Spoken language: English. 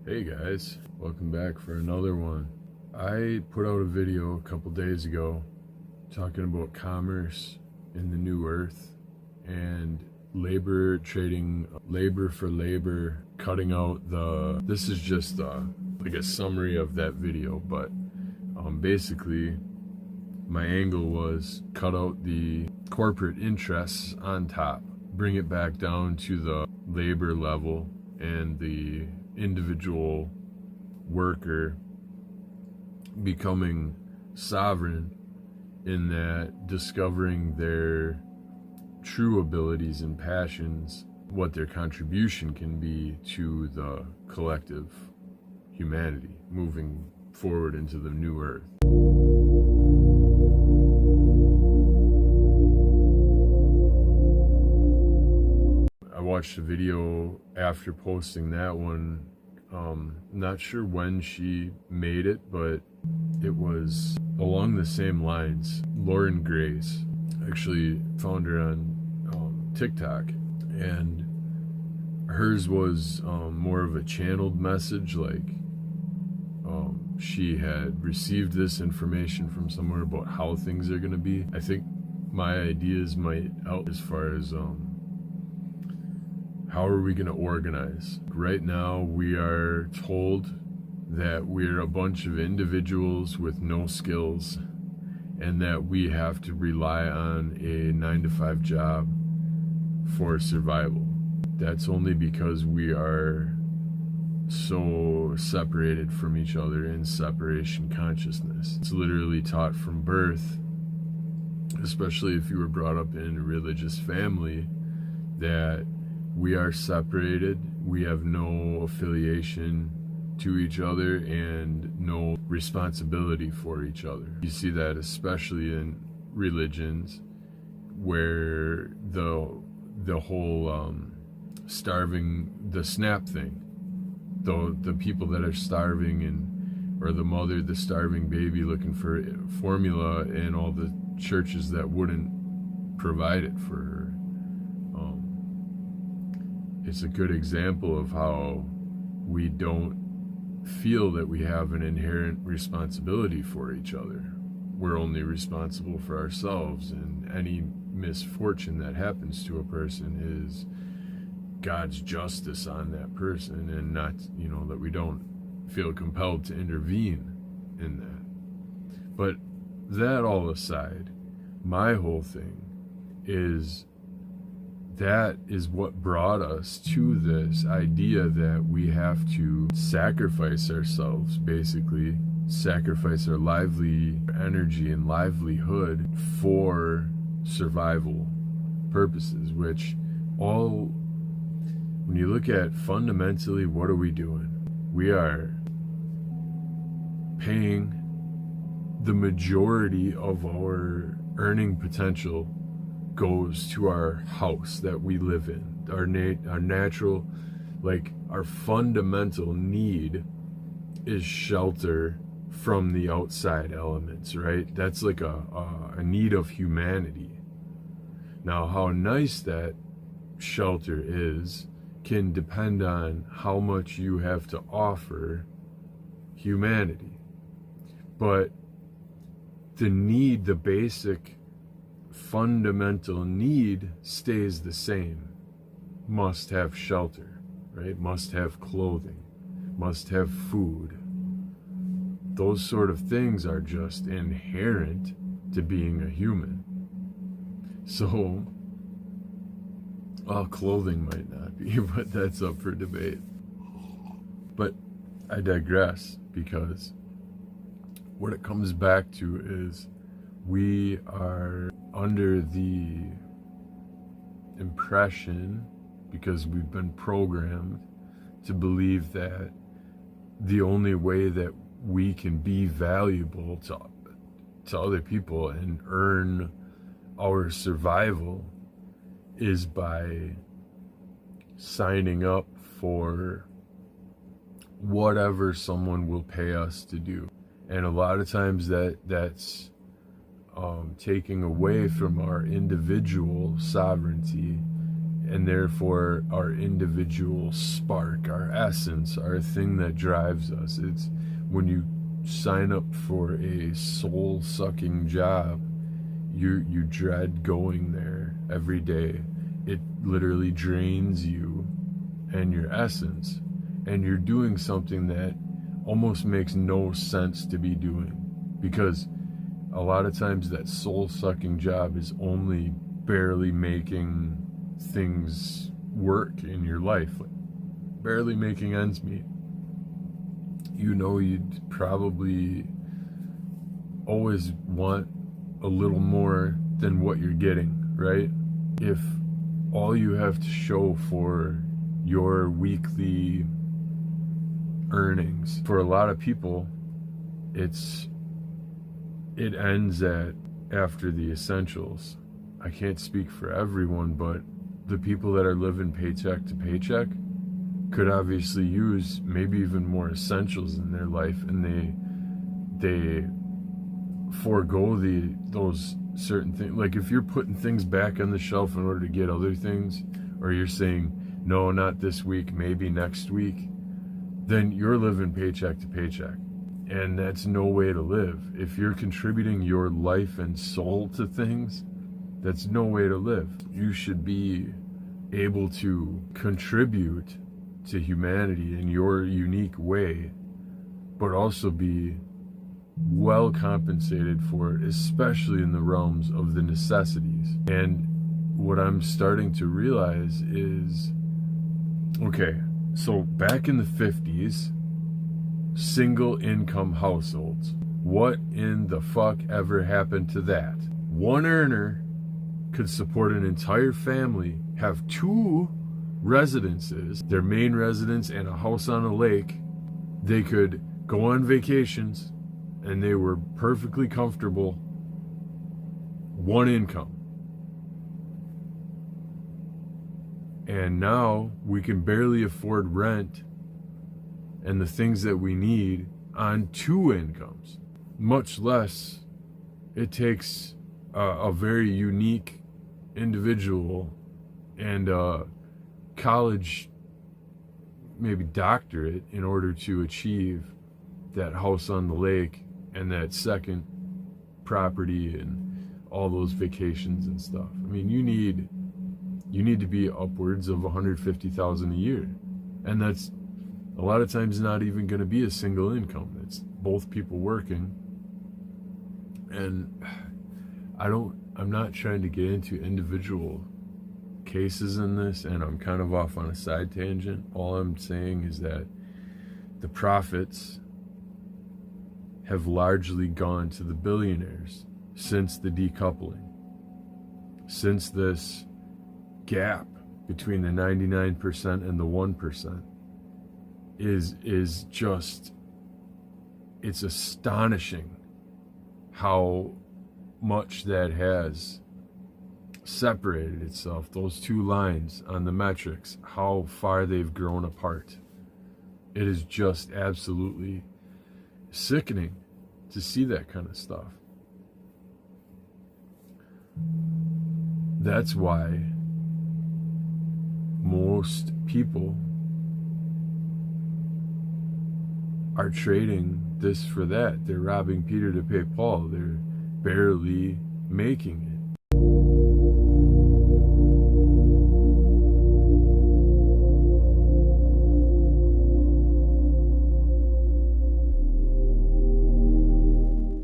Hey guys, welcome back for another one. I put out a video a couple days ago talking about commerce in the new earth and labor, trading labor for labor, cutting out this is just like a summary of that video, but basically my angle was cut out the corporate interests on top, bring it back down to the labor level and the individual worker becoming sovereign in that, discovering their true abilities and passions, what their contribution can be to the collective humanity moving forward into the new earth. I watched a video after posting that one. Not sure when she made it, but it was along the same lines. Lauren Grace, actually found her on TikTok, and hers was more of a channeled message, like she had received this information from somewhere about how things are going to be. I think my ideas might out as far as how are we going to organize? Right now, we are told that we're a bunch of individuals with no skills and that we have to rely on a 9-to-5 job for survival. That's only because we are so separated from each other in separation consciousness. It's literally taught from birth, especially if you were brought up in a religious family, that we are separated, we have no affiliation to each other and no responsibility for each other. You see that especially in religions where the whole starving, the SNAP thing, the people that are starving, and or the starving baby looking for formula, and all the churches that wouldn't provide it for her. It's a good example of how we don't feel that we have an inherent responsibility for each other. We're only responsible for ourselves, and any misfortune that happens to a person is God's justice on that person, and not, that we don't feel compelled to intervene in that. But that all aside, my whole thing is that is what brought us to this idea that we have to sacrifice ourselves, basically sacrifice our lively energy and livelihood for survival purposes, which all, when you look at fundamentally, what are we doing? We are paying the majority of our earning potential goes to our house that we live in. Our natural, like our fundamental need is shelter from the outside elements, right? That's like a need of humanity. Now, how nice that shelter is can depend on how much you have to offer humanity. But the need, the basic fundamental need stays the same. Must have shelter, right? Must have clothing, must have food. Those sort of things are just inherent to being a human. So, clothing might not be, but that's up for debate. But I digress, because what it comes back to is we are under the impression, because we've been programmed to believe that the only way that we can be valuable to other people and earn our survival is by signing up for whatever someone will pay us to do. And a lot of times that's taking away from our individual sovereignty and therefore our individual spark, our essence, our thing that drives us. It's when you sign up for a soul-sucking job, you dread going there every day. It literally drains you and your essence, and you're doing something that almost makes no sense to be doing, because a lot of times that soul-sucking job is only barely making things work in your life, like barely making ends meet. You know, you'd probably always want a little more than what you're getting, right? If all you have to show for your weekly earnings, for a lot of people, it ends after the essentials. I can't speak for everyone, but the people that are living paycheck to paycheck could obviously use maybe even more essentials in their life, and they forego those certain things. Like if you're putting things back on the shelf in order to get other things, or you're saying no, not this week, maybe next week, then you're living paycheck to paycheck, and that's no way to live. If you're contributing your life and soul to things, that's no way to live. You should be able to contribute to humanity in your unique way, but also be well compensated for it, especially in the realms of the necessities. And what I'm starting to realize is, okay, so back in the 50s, single income households, what in the fuck ever happened to that? One earner could support an entire family, have two residences, their main residence and a house on a lake. They could go on vacations, and they were perfectly comfortable. One income. And now we can barely afford rent and the things that we need on two incomes. Much less, it takes a very unique individual and a college, maybe doctorate, in order to achieve that house on the lake and that second property and all those vacations and stuff. I mean, you need to be upwards of $150,000 a year, and that's a lot of times not even going to be a single income. It's both people working. And I'm not trying to get into individual cases in this, and I'm kind of off on a side tangent. All I'm saying is that the profits have largely gone to the billionaires since the decoupling, since this gap between the 99% and the 1% is just, it's astonishing how much that has separated itself, those two lines on the metrics, how far they've grown apart. It is just absolutely sickening to see that kind of stuff. That's why most people are trading this for that. They're robbing Peter to pay Paul. They're barely making it.